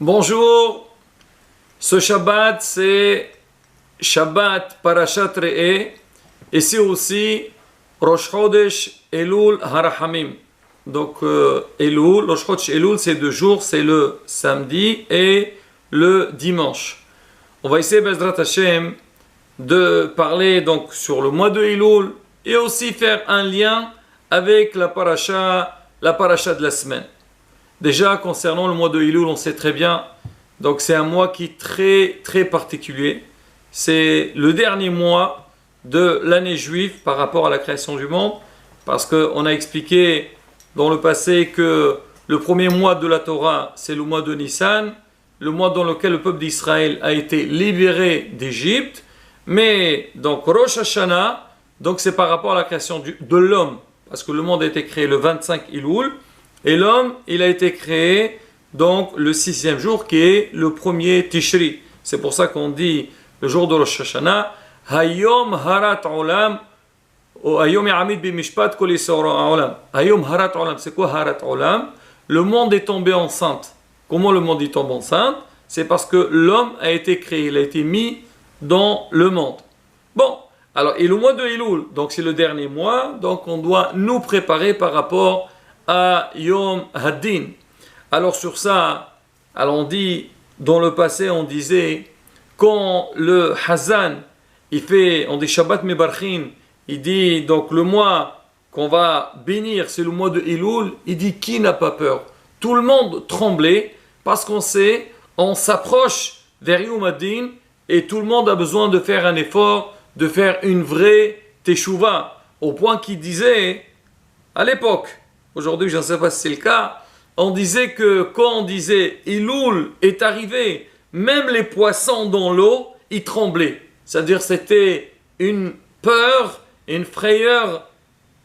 Bonjour, ce Shabbat c'est Shabbat Parashat Re'eh et c'est aussi Rosh Chodesh Elul Harahamim. Donc Elul, Rosh Chodesh Elul c'est 2 jours, c'est le samedi et le dimanche. On va essayer Bezrat Hashem de parler donc sur le mois de Elul et aussi faire un lien avec la paracha de la semaine. Déjà, concernant le mois de Elul, on sait très bien, donc c'est un mois qui est très, très particulier. C'est le dernier mois de l'année juive par rapport à la création du monde, parce qu'on a expliqué dans le passé que le premier mois de la Torah, c'est le mois de Nissan, le mois dans lequel le peuple d'Israël a été libéré d'Égypte, mais donc Rosh Hashanah, donc c'est par rapport à la création de l'homme, parce que le monde a été créé le 25 Elul, et l'homme, il a été créé donc le 6e jour qui est le premier Tishri. C'est pour ça qu'on dit le jour de Rosh Hashanah, Hayom Harat Olam, ou Hayom Yamid Bimishpat Kol Yisrael Olam. Hayom Harat Olam, c'est quoi Harat Olam? Le monde est tombé enceinte. Comment le monde est tombé enceinte? C'est parce que l'homme a été créé, il a été mis dans le monde. Bon, alors, et le mois de Elul, donc c'est le dernier mois, donc on doit nous préparer par rapport à Yom Haddin. Alors sur ça, alors on dit, dans le passé on disait, quand le Hazan, il fait, on dit Shabbat Mebarchin, il dit, donc le mois qu'on va bénir, c'est le mois de Elul, il dit, qui n'a pas peur? Tout le monde tremblait, parce qu'on sait, on s'approche vers Yom Haddin, et tout le monde a besoin de faire un effort, de faire une vraie teshuva, au point qu'il disait, à l'époque, aujourd'hui je ne sais pas si c'est le cas, on disait que quand on disait Elul est arrivé, même les poissons dans l'eau, ils tremblaient. C'est-à-dire c'était une peur, une frayeur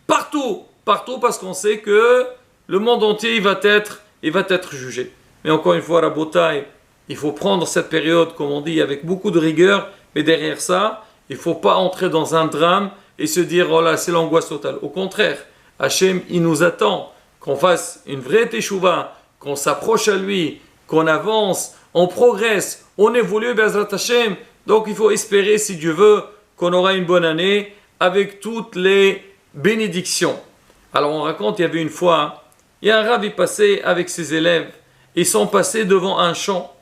partout parce qu'on sait que le monde entier il va être jugé. Mais encore une fois, Rabotai, il faut prendre cette période, comme on dit, avec beaucoup de rigueur, mais derrière ça, il ne faut pas entrer dans un drame et se dire, oh là, c'est l'angoisse totale. Au contraire, Hachem, il nous attend qu'on fasse une vraie teshuva, qu'on s'approche à lui, qu'on avance, on progresse, on évolue, Bezrat Hachem. Donc il faut espérer, si Dieu veut, qu'on aura une bonne année avec toutes les bénédictions. Alors on raconte, il y avait une fois, il y a un rabbin passé avec ses élèves, ils sont passés devant un champ,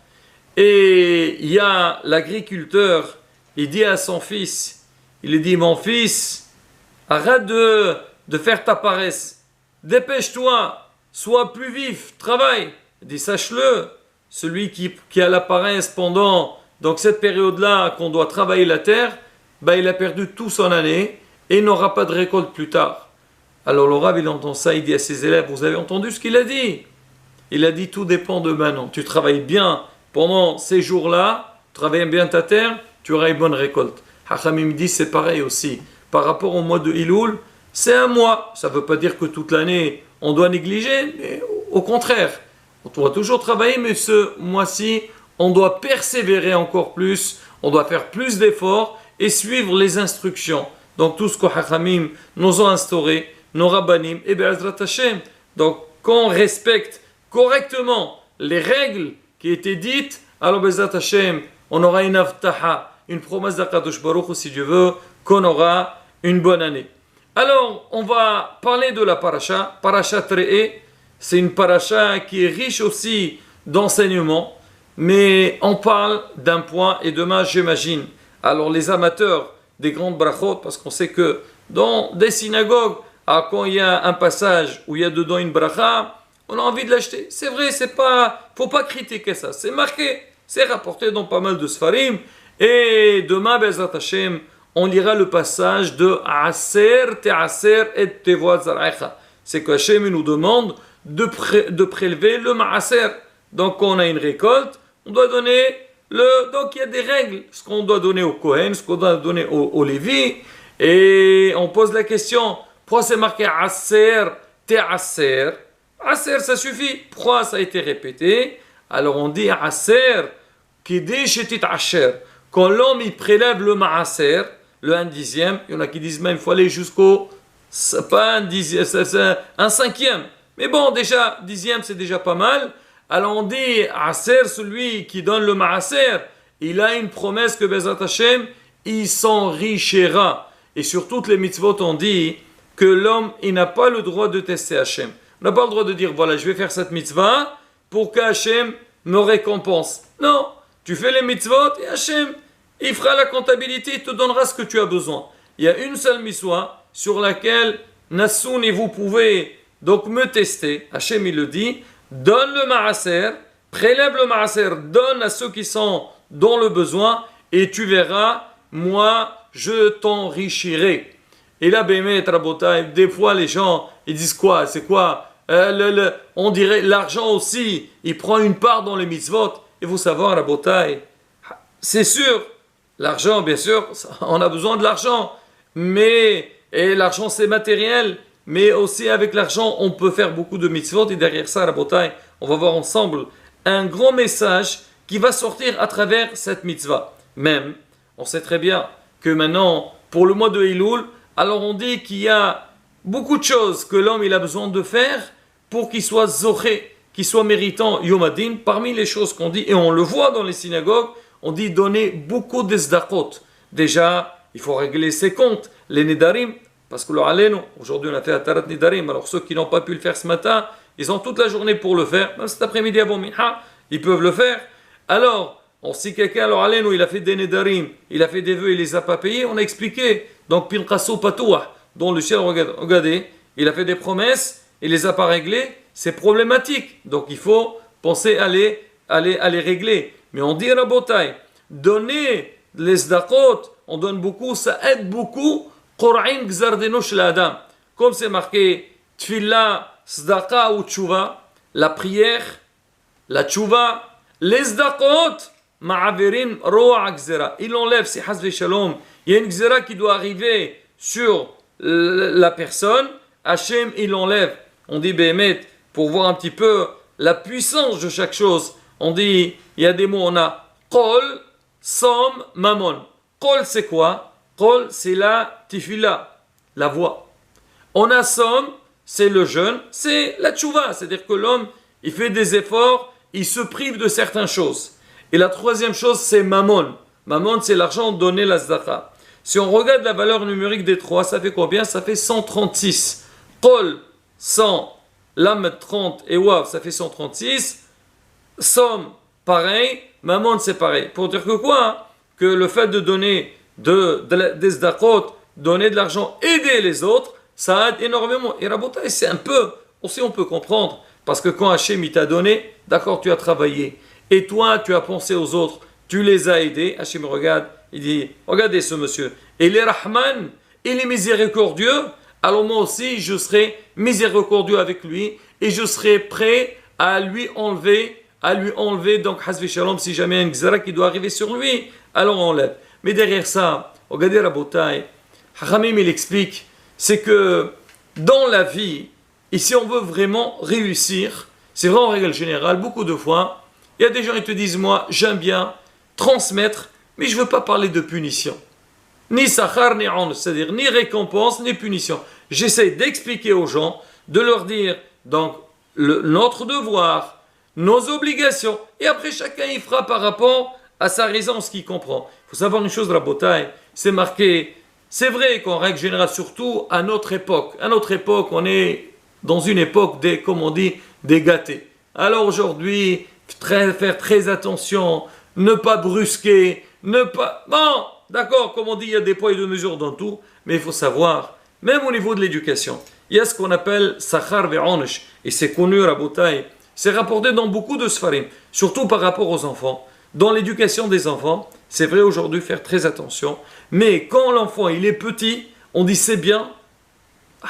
et il y a l'agriculteur, il dit à son fils, il lui dit, mon fils, arrête de faire ta paresse. Dépêche-toi, sois plus vif, travaille. Il dit, sache-le, celui qui a la paresse pendant donc cette période-là qu'on doit travailler la terre, il a perdu toute son année et il n'aura pas de récolte plus tard. Alors le Rav, il entend ça, il dit à ses élèves, vous avez entendu ce qu'il a dit? Il a dit, tout dépend de maintenant. Tu travailles bien pendant ces jours-là, tu travailles bien ta terre, tu auras une bonne récolte. Hachamim dit, c'est pareil aussi. Par rapport au mois de Elul, c'est un mois. Ça ne veut pas dire que toute l'année, on doit négliger, mais au contraire. On doit toujours travailler, mais ce mois-ci, on doit persévérer encore plus, on doit faire plus d'efforts et suivre les instructions. Donc tout ce que Hachamim nous ont instauré, nos rabbanim, et Be'ezrat Hashem. Donc quand on respecte correctement les règles qui étaient dites, alors Be'ezrat Hashem, on aura une avtaha, une promesse d'Akadosh Baruch Hu, si Dieu veut, qu'on aura une bonne année. Alors, on va parler de la paracha, Parashat Re'eh. C'est une paracha qui est riche aussi d'enseignements, mais on parle d'un point, et demain, j'imagine, alors les amateurs des grandes brachot, parce qu'on sait que dans des synagogues, quand il y a un passage où il y a dedans une bracha, on a envie de l'acheter. C'est vrai, faut pas critiquer ça. C'est marqué, c'est rapporté dans pas mal de Sfarim, et demain, Bezrat Hashem, on lira le passage de Aser te'aser et tevoat zar'echa. C'est que Hachem nous demande de prélever le Maaser. Donc quand on a une récolte, on doit donner donc il y a des règles. Ce qu'on doit donner au Kohen, ce qu'on doit donner au Lévi. Et on pose la question, pourquoi c'est marqué Aser te'aser? Aser, ça suffit. Pourquoi ça a été répété? Alors on dit Aser qui dit shetit asher. Quand l'homme il prélève le Maaser, le 1/10, il y en a qui disent même qu'il faut aller jusqu'au, pas un 10e, un 5e. Mais bon, déjà, 10e, c'est déjà pas mal. Alors on dit, Aser, celui qui donne le Maaser, il a une promesse que Bezat Hashem, il s'enrichira. Et sur toutes les mitzvot, on dit que l'homme, il n'a pas le droit de tester Hashem. On n'a pas le droit de dire, voilà, je vais faire cette mitzvah pour qu'Hachem me récompense. Non, tu fais les mitzvot et Hachem, il fera la comptabilité, il te donnera ce que tu as besoin. Il y a une seule mitzvah sur laquelle Nassoun et vous pouvez donc me tester. Hachem, il le dit, donne le maaser, prélève le maaser, donne à ceux qui sont dans le besoin et tu verras, moi, je t'enrichirai. Et là, Bémet, Rabotai, des fois les gens, ils disent quoi? C'est quoi? On dirait l'argent aussi, il prend une part dans les mitzvot. Il faut savoir, Rabotai, c'est sûr, l'argent, bien sûr, on a besoin de l'argent, mais et l'argent c'est matériel, mais aussi avec l'argent, on peut faire beaucoup de mitzvot. Et derrière ça, Rabotai, on va voir ensemble un grand message qui va sortir à travers cette mitzvah. Même, on sait très bien que maintenant, pour le mois de Elul, alors on dit qu'il y a beaucoup de choses que l'homme il a besoin de faire pour qu'il soit zoché, qu'il soit méritant Yom Hadin. Parmi les choses qu'on dit, et on le voit dans les synagogues, on dit donner beaucoup de zdakot. Déjà, il faut régler ses comptes, les nedarim, parce que le alenu, aujourd'hui on a fait Atarat Nedarim, alors ceux qui n'ont pas pu le faire ce matin, ils ont toute la journée pour le faire, même cet après-midi avant Minha, ils peuvent le faire. Alors, si quelqu'un, alors alenu, il a fait des nedarim, il a fait des vœux, il les a pas payés, on a expliqué. Donc, Pinchaso Patouah, dont le ciel, regardez, il a fait des promesses, il les a pas réglées, c'est problématique. Donc, il faut penser à les régler. Mais on dit, Rabotai, donner les zdakot, on donne beaucoup, ça aide beaucoup. Qur'in gzardeno shel adam. Comme c'est marqué, tfila, zdaka ou tchouva, la prière, la tchouva, les zdakot, ma'averin ro'a gzera. Il enlève, c'est hasve shalom. Il y a une gzera qui doit arriver sur la personne. Hachem, il enlève. On dit, Béhémet, pour voir un petit peu la puissance de chaque chose. On dit, il y a des mots, on a Kol, Som, Mamon. Kol, c'est quoi? Kol, c'est la tifila, la voix. On a Som, c'est le jeûne, c'est la tchouva. C'est-à-dire que l'homme, il fait des efforts, il se prive de certaines choses. Et la troisième chose, c'est Mamon. Mamon, c'est l'argent donné la zdaka. Si on regarde la valeur numérique des trois, ça fait combien? Ça fait 136. Kol, 100, Lam 30 et Wav, ça fait 136. Som, pareil. Mamon, c'est pareil. Pour dire que quoi? Hein? Que le fait de donner des zdakot, donner de l'argent, aider les autres, ça aide énormément. Et Rabotai, c'est un peu, aussi on peut comprendre, parce que quand Hachem il t'a donné, d'accord, tu as travaillé, et toi tu as pensé aux autres, tu les as aidés. Hachem regarde, il dit, regardez ce monsieur, il est Rahman, il est miséricordieux, alors moi aussi je serai miséricordieux avec lui, et je serai prêt à lui enlever, donc Hazvi Shalom, si jamais il y a une gzara qui doit arriver sur lui, alors on enlève. Mais derrière ça, regardez Rabotai, Haramim il explique, c'est que dans la vie, et si on veut vraiment réussir, c'est vrai en règle générale, beaucoup de fois, il y a des gens qui te disent, moi j'aime bien transmettre, mais je ne veux pas parler de punition. Ni sachar, ni on, c'est-à-dire ni récompense, ni punition. J'essaie d'expliquer aux gens, de leur dire, donc, notre devoir, nos obligations, et après chacun y fera par rapport à sa raison, ce qu'il comprend. Il faut savoir une chose, Rabotai, c'est marqué, c'est vrai qu'en règle générale, surtout à notre époque, on est dans une époque des, comme on dit, des gâtés. Alors aujourd'hui, faire très attention, ne pas brusquer, bon, d'accord, comme on dit, il y a des poids et de mesures dans tout, mais il faut savoir, même au niveau de l'éducation, il y a ce qu'on appelle Sachar ve'onesh, et c'est connu, Rabotai, c'est rapporté dans beaucoup de Sfarim, surtout par rapport aux enfants. Dans l'éducation des enfants, c'est vrai aujourd'hui faire très attention, mais quand l'enfant il est petit, on dit c'est bien,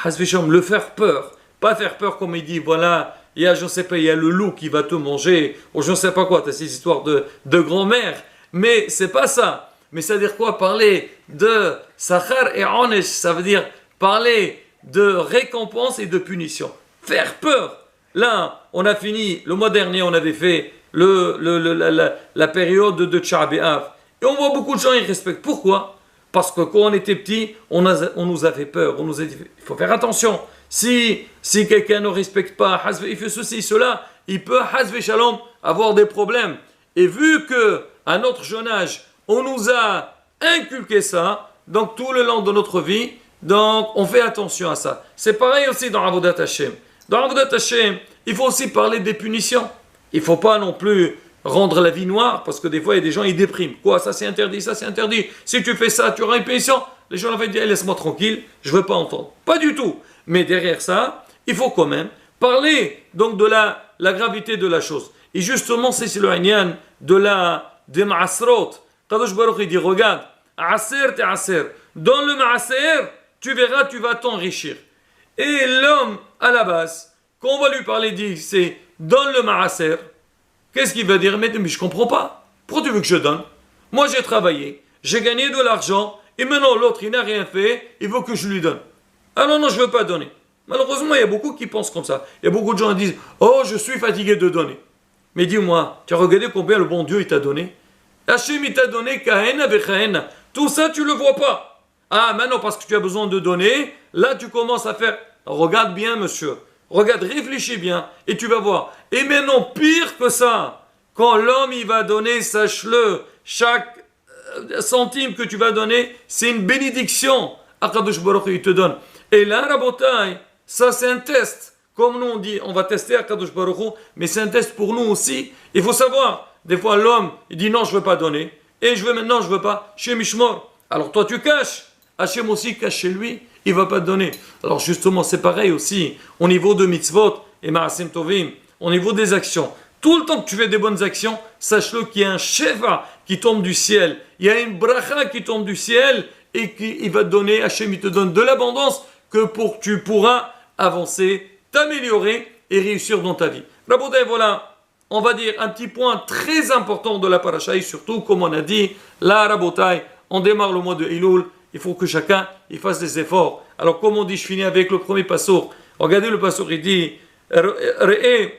le faire peur, pas faire peur comme il dit, voilà, il y a, je ne sais pas, il y a le loup qui va te manger, ou je ne sais pas quoi, tu as ces histoires de grand-mère, mais c'est pas ça. Mais ça veut dire quoi? Parler de Sachar et Onesh, ça veut dire parler de récompense et de punition. Faire peur. Là, on a fini, le mois dernier, on avait fait la période de Tch'a B'Av. Et on voit beaucoup de gens, ils respectent. Pourquoi? Parce que quand on était petit, on nous a fait peur. On nous a dit, il faut faire attention. Si quelqu'un ne respecte pas, il fait ceci, cela, il peut, hasve shalom, avoir des problèmes. Et vu que, à notre jeune âge, on nous a inculqué ça, donc tout le long de notre vie, donc on fait attention à ça. C'est pareil aussi dans Avodat Hashem. Dans Avodat Hashem, il faut aussi parler des punitions. Il ne faut pas non plus rendre la vie noire, parce que des fois, il y a des gens, ils dépriment. Quoi, ça c'est interdit, ça c'est interdit. Si tu fais ça, tu auras une punition. Les gens vont dire, hey, laisse-moi tranquille, je ne veux pas entendre. Pas du tout. Mais derrière ça, il faut quand même parler donc de la gravité de la chose. Et justement, c'est le Inyan des Ma'asrot. Kadosh Baruch il dit, regarde, Aser te Aser. Dans le Ma'aser, tu verras, tu vas t'enrichir. Et l'homme, à la base, quand on va lui parler, dit, c'est donne le Ma'aser. Qu'est-ce qu'il va dire? Mais je ne comprends pas. Pourquoi tu veux que je donne? Moi, j'ai travaillé, j'ai gagné de l'argent, et maintenant l'autre, il n'a rien fait, il veut que je lui donne. Ah non, je ne veux pas donner. Malheureusement, il y a beaucoup qui pensent comme ça. Il y a beaucoup de gens qui disent, oh, je suis fatigué de donner. Mais dis-moi, tu as regardé combien le bon Dieu il t'a donné? Hachem il t'a donné Kahena Vechahena. Tout ça, tu ne le vois pas. Ah, maintenant, parce que tu as besoin de donner, là, tu commences à faire. Regarde bien, monsieur. Regarde, réfléchis bien, et tu vas voir. Et maintenant, pire que ça, quand l'homme il va donner, sache-le, chaque centime que tu vas donner, c'est une bénédiction. Akadosh Baruch il te donne. Et là, Rabotai, ça c'est un test. Comme nous on dit, on va tester Akadosh Baruch Hu, mais c'est un test pour nous aussi. Il faut savoir, des fois l'homme, il dit non, je ne veux pas donner. Et je veux maintenant, je ne veux pas. Chez Mishmor. Alors toi tu caches. Hachem aussi cache chez lui, il ne va pas te donner. Alors justement, c'est pareil aussi. Au niveau de mitzvot et ma'asim tovim, au niveau des actions. Tout le temps que tu fais des bonnes actions, sache-le qu'il y a un sheva qui tombe du ciel. Il y a une bracha qui tombe du ciel et qu'il va te donner, Hachem il te donne de l'abondance que tu pourras avancer, t'améliorer et réussir dans ta vie. Rabotai, voilà, on va dire un petit point très important de la paracha, et surtout, comme on a dit, là, Rabotai, on démarre le mois de Elul, il faut que chacun il fasse des efforts. Alors, comme on dit, je finis avec le premier passour. Regardez le passour, il dit, Re'e,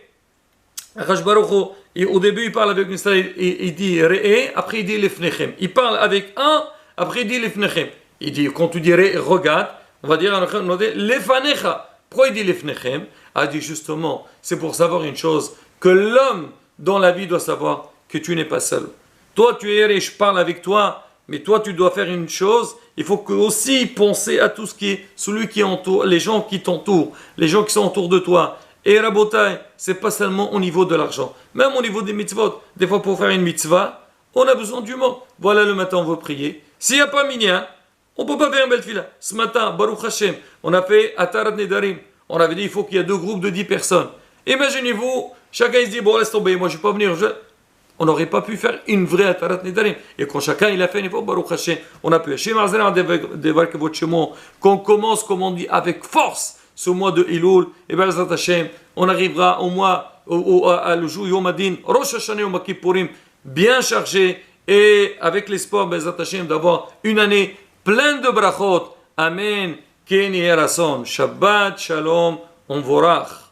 au début, il parle avec une salle, il dit Re'e, après il dit Lefnechem. Il parle avec un, après il dit Lefnechem. Il dit, quand tu dirais regarde, on va dire Lefanecha. Pourquoi il dit Lefnechem? Il dit justement, c'est pour savoir une chose, que l'homme dans la vie doit savoir que tu n'es pas seul. Toi, tu es riche, je parle avec toi, mais toi, tu dois faire une chose, il faut que aussi penser à tout ce qui est, celui qui entoure, les gens qui t'entourent, les gens qui sont autour de toi. Et Rabotai, c'est pas seulement au niveau de l'argent, même au niveau des mitzvot. Des fois, pour faire une mitzvah, on a besoin du mot. Voilà, le matin, on veut prier. S'il n'y a pas minyan, on ne peut pas faire une belle fila. Ce matin, Baruch Hashem, on a fait Atarat Nedarim. On avait dit il faut qu'il y ait 2 groupes de 10 personnes. Imaginez-vous, chacun il se dit bon, laisse tomber, moi je ne vais pas venir. On n'aurait pas pu faire une vraie Atarat Nedarim. Et quand chacun il a fait une fois, Baruch Hashem, on a pu. Qu'on commence, comme on dit, avec force ce mois de Elul, et Bezrat Hashem, on arrivera au mois, le jour Yom Adin, Rosh Hashanah Yom Kippourim, bien chargé, et avec l'espoir, Bezrat Hashem, d'avoir une année pleine de brachot. Amen. Ken Yerason. Shabbat Shalom. On vorach.